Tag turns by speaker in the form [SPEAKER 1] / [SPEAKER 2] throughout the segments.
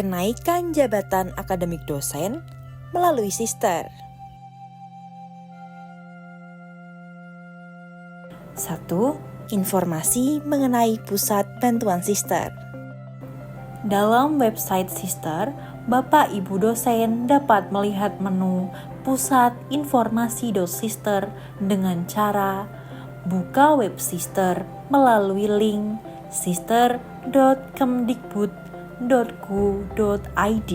[SPEAKER 1] kenaikan jabatan akademik dosen melalui Sister. 1. Informasi mengenai pusat bantuan Sister. Dalam website Sister, Bapak Ibu dosen dapat melihat menu Pusat Informasi Sister dengan cara buka web Sister melalui link sister.kemdikbud.go.id.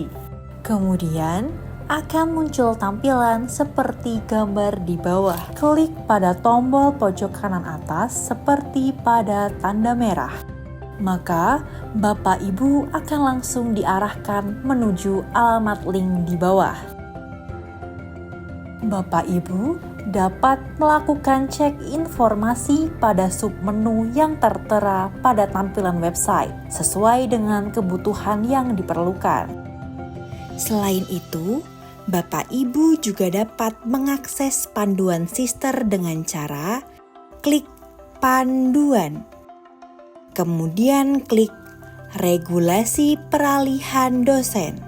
[SPEAKER 1] Kemudian akan muncul tampilan seperti gambar di bawah. Klik pada tombol pojok kanan atas seperti pada tanda merah. Maka Bapak Ibu akan langsung diarahkan menuju alamat link di bawah. Bapak Ibu dapat melakukan cek informasi pada submenu yang tertera pada tampilan website sesuai dengan kebutuhan yang diperlukan. Selain itu, Bapak Ibu juga dapat mengakses panduan Sister dengan cara klik panduan. Kemudian klik regulasi peralihan dosen.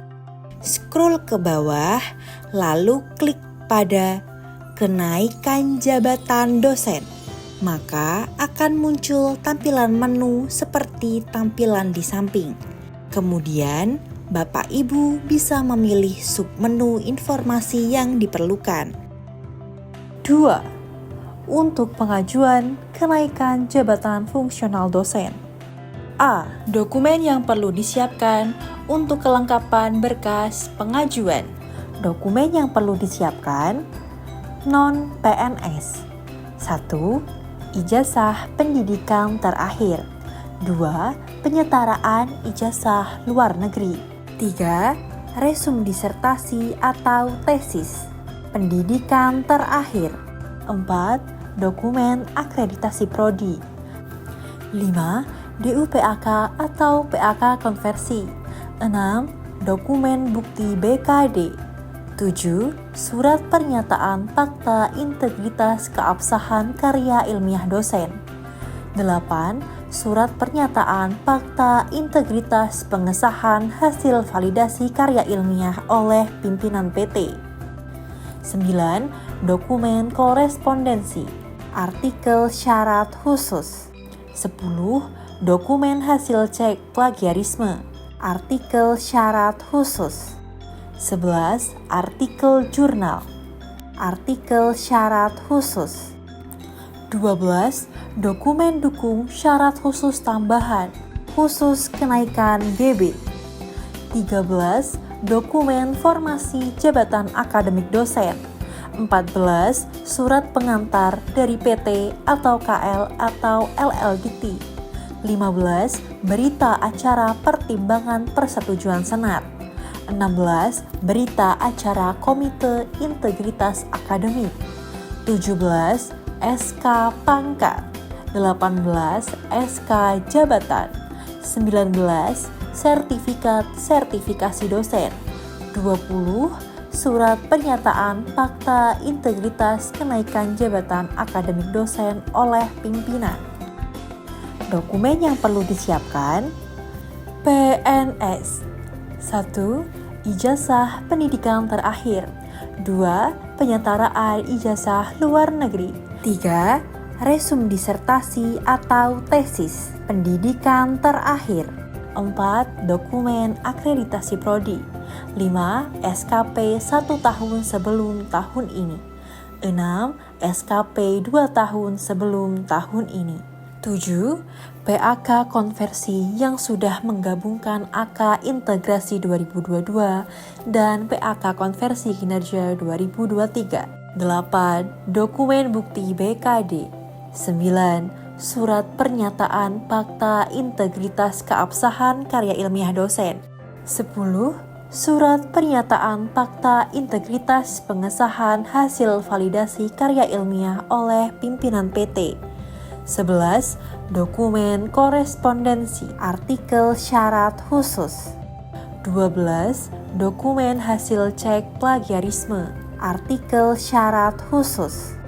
[SPEAKER 1] Scroll ke bawah, lalu klik pada kenaikan jabatan dosen. Maka akan muncul tampilan menu seperti tampilan di samping. Kemudian Bapak Ibu bisa memilih submenu informasi yang diperlukan. 2. Untuk pengajuan kenaikan jabatan fungsional dosen. A. Dokumen yang perlu disiapkan untuk kelengkapan berkas pengajuan. Dokumen yang perlu disiapkan: non-PNS. 1. Ijazah pendidikan terakhir. 2. Penyetaraan ijazah luar negeri. 3. Resum disertasi atau tesis pendidikan terakhir. 4. Dokumen akreditasi prodi. 5. DUPAK atau PAK konversi. 6. Dokumen bukti BKD. 7. Surat pernyataan fakta integritas keabsahan karya ilmiah dosen. 8. Surat pernyataan fakta integritas pengesahan hasil validasi karya ilmiah oleh pimpinan PT. 9. Dokumen korespondensi. Artikel syarat khusus. 10. Dokumen hasil cek plagiarisme. Artikel syarat khusus. 11. Artikel jurnal. Artikel syarat khusus. 12. Dokumen dukung syarat khusus tambahan khusus kenaikan GB. 13. Dokumen formasi jabatan akademik dosen. 14. Surat pengantar dari PT atau KL atau LLDT. 15. Berita acara pertimbangan persetujuan senat. 16. Berita acara Komite Integritas Akademik. 17. SK pangkat. 18. SK jabatan. 19. Sertifikat sertifikasi dosen. 20. Surat pernyataan fakta integritas kenaikan jabatan akademik dosen oleh pimpinan. Dokumen yang perlu disiapkan: PNS. 1. Ijazah pendidikan terakhir. 2. Penyetaraan ijazah luar negeri. 3. Resum disertasi atau tesis pendidikan terakhir. 4. Dokumen akreditasi prodi. 5. SKP 1 tahun sebelum tahun ini. 6. SKP 2 tahun sebelum tahun ini. 7. PAK konversi yang sudah menggabungkan AK Integrasi 2022 dan PAK Konversi Kinerja 2023. 8. Dokumen bukti BKD. 9. Surat pernyataan fakta integritas keabsahan karya ilmiah dosen. 10. Surat pernyataan fakta integritas pengesahan hasil validasi karya ilmiah oleh pimpinan PT. 11. Dokumen korespondensi. Artikel syarat khusus. 12. Dokumen hasil cek plagiarisme. Artikel syarat khusus.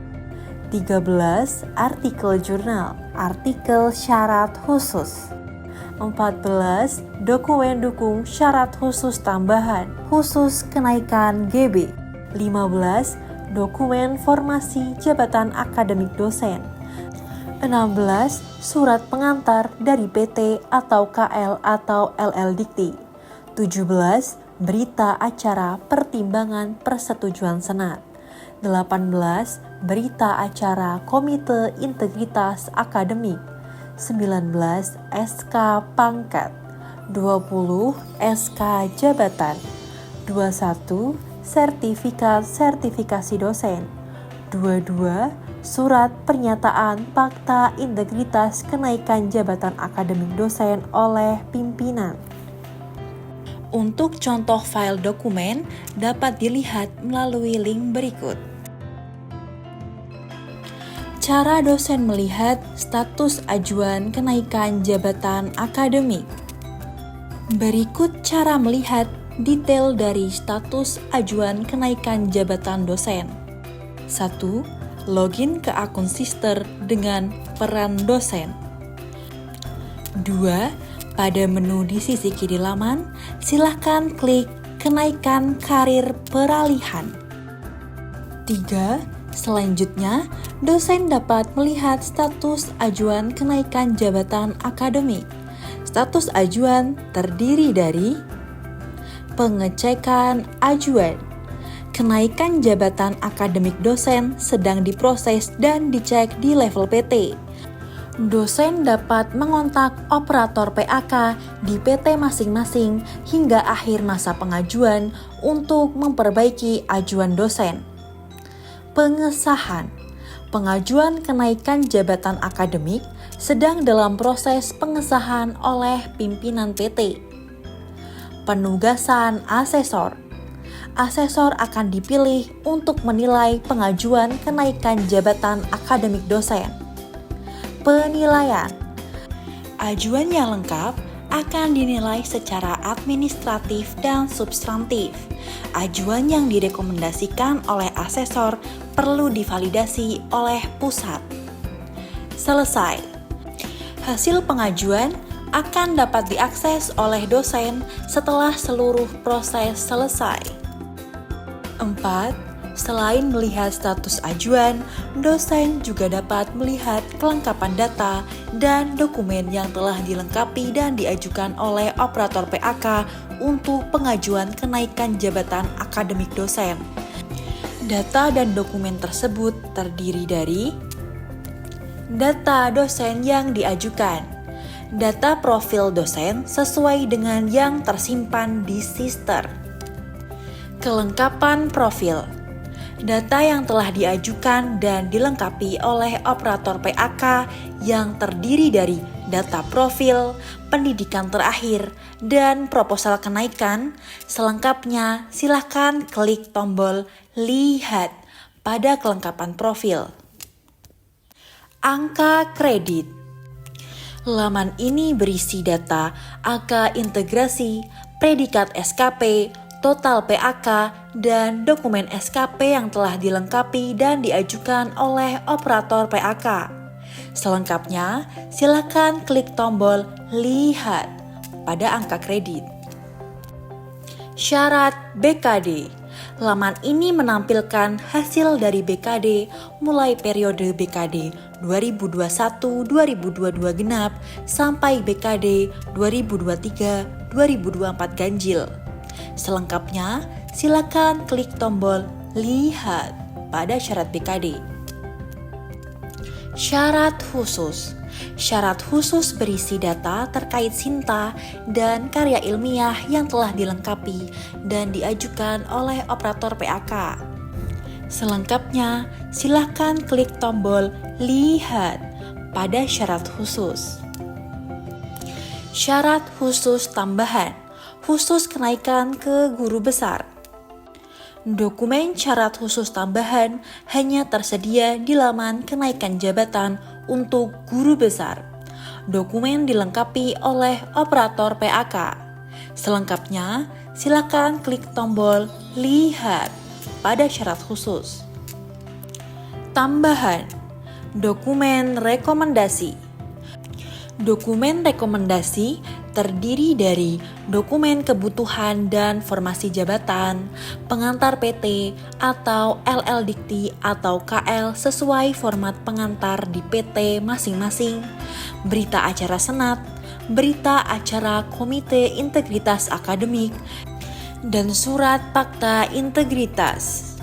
[SPEAKER 1] 13. Artikel jurnal. Artikel syarat khusus. 14. Dokumen dukung syarat khusus tambahan, khusus kenaikan GB. 15. Dokumen formasi jabatan akademik dosen. 16. Surat pengantar dari PT atau KL atau LL Dikti. 17. Berita acara pertimbangan persetujuan Senat. 18. Berita acara Komite Integritas Akademik. 19. SK Pangkat. 20. SK Jabatan. 21. Sertifikat sertifikasi dosen. 22. Surat pernyataan fakta integritas kenaikan jabatan akademik dosen oleh pimpinan. Untuk contoh file dokumen dapat dilihat melalui link berikut. Cara dosen melihat status ajuan kenaikan jabatan akademik. Berikut cara melihat detail dari status ajuan kenaikan jabatan dosen. 1. Login ke akun Sister dengan peran dosen. 2. Pada menu di sisi kiri laman, silakan klik kenaikan karir peralihan. 3. Selanjutnya, dosen dapat melihat status ajuan kenaikan jabatan akademik. Status ajuan terdiri dari pengecekan ajuan. Kenaikan jabatan akademik dosen sedang diproses dan dicek di level PT. Dosen dapat mengontak operator PAK di PT masing-masing hingga akhir masa pengajuan untuk memperbaiki ajuan dosen. Pengesahan. Pengajuan kenaikan jabatan akademik sedang dalam proses pengesahan oleh pimpinan PT. Penugasan asesor. Asesor akan dipilih untuk menilai pengajuan kenaikan jabatan akademik dosen. Penilaian. Ajuan yang lengkap akan dinilai secara administratif dan substantif. Ajuan yang direkomendasikan oleh asesor perlu divalidasi oleh pusat. Selesai. Hasil pengajuan akan dapat diakses oleh dosen setelah seluruh proses selesai. 4. Selain melihat status ajuan, dosen juga dapat melihat kelengkapan data dan dokumen yang telah dilengkapi dan diajukan oleh operator PAK untuk pengajuan kenaikan jabatan akademik dosen. Data dan dokumen tersebut terdiri dari data dosen yang diajukan, data profil dosen sesuai dengan yang tersimpan di Sister, kelengkapan profil, data yang telah diajukan dan dilengkapi oleh operator PAK yang terdiri dari data profil, pendidikan terakhir, dan proposal kenaikan. Selengkapnya silakan klik tombol Lihat pada kelengkapan profil. Angka kredit. Laman ini berisi data angka integrasi, predikat SKP, total PAK, dan dokumen SKP yang telah dilengkapi dan diajukan oleh operator PAK. Selengkapnya, silakan klik tombol Lihat pada angka kredit. Syarat BKD. Laman ini menampilkan hasil dari BKD mulai periode BKD 2021-2022 genap sampai BKD 2023-2024 ganjil. Selengkapnya, silakan klik tombol Lihat pada syarat BKD. Syarat khusus. Syarat khusus berisi data terkait Sinta dan karya ilmiah yang telah dilengkapi dan diajukan oleh operator PAK. Selengkapnya, silakan klik tombol Lihat pada syarat khusus. Syarat khusus tambahan. Khusus kenaikan ke guru besar. Dokumen syarat khusus tambahan hanya tersedia di laman kenaikan jabatan untuk guru besar. Dokumen dilengkapi oleh operator PAK. Selengkapnya, silakan klik tombol Lihat pada syarat khusus. Tambahan. Dokumen rekomendasi. Dokumen rekomendasi terdiri dari dokumen kebutuhan dan formasi jabatan, pengantar PT atau LL Dikti atau KL sesuai format pengantar di PT masing-masing, berita acara senat, berita acara Komite Integritas Akademik, dan surat fakta integritas.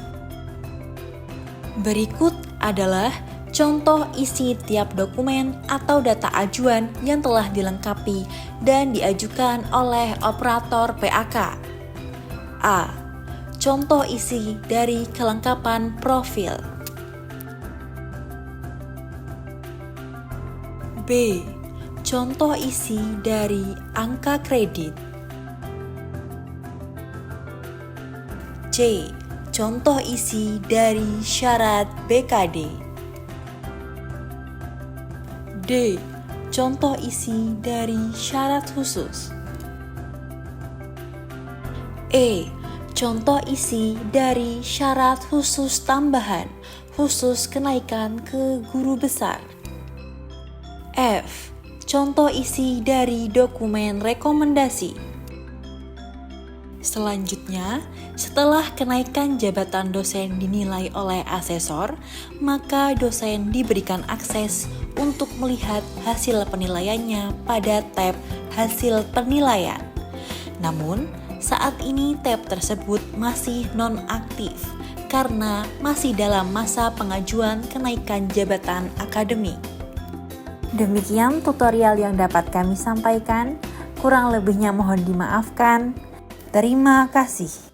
[SPEAKER 1] Berikut adalah contoh isi tiap dokumen atau data ajuan yang telah dilengkapi dan diajukan oleh operator PAK. A. Contoh isi dari kelengkapan profil. B. Contoh isi dari angka kredit. C. Contoh isi dari syarat BKD. D. Contoh isi dari syarat khusus. E. Contoh isi dari syarat khusus tambahan, khusus kenaikan ke guru besar. F. Contoh isi dari dokumen rekomendasi. Selanjutnya, setelah kenaikan jabatan dosen dinilai oleh asesor, maka dosen diberikan akses untuk melihat hasil penilaiannya pada tab hasil penilaian. Namun, saat ini tab tersebut masih non-aktif karena masih dalam masa pengajuan kenaikan jabatan akademik. Demikian tutorial yang dapat kami sampaikan, kurang lebihnya mohon dimaafkan. Terima kasih.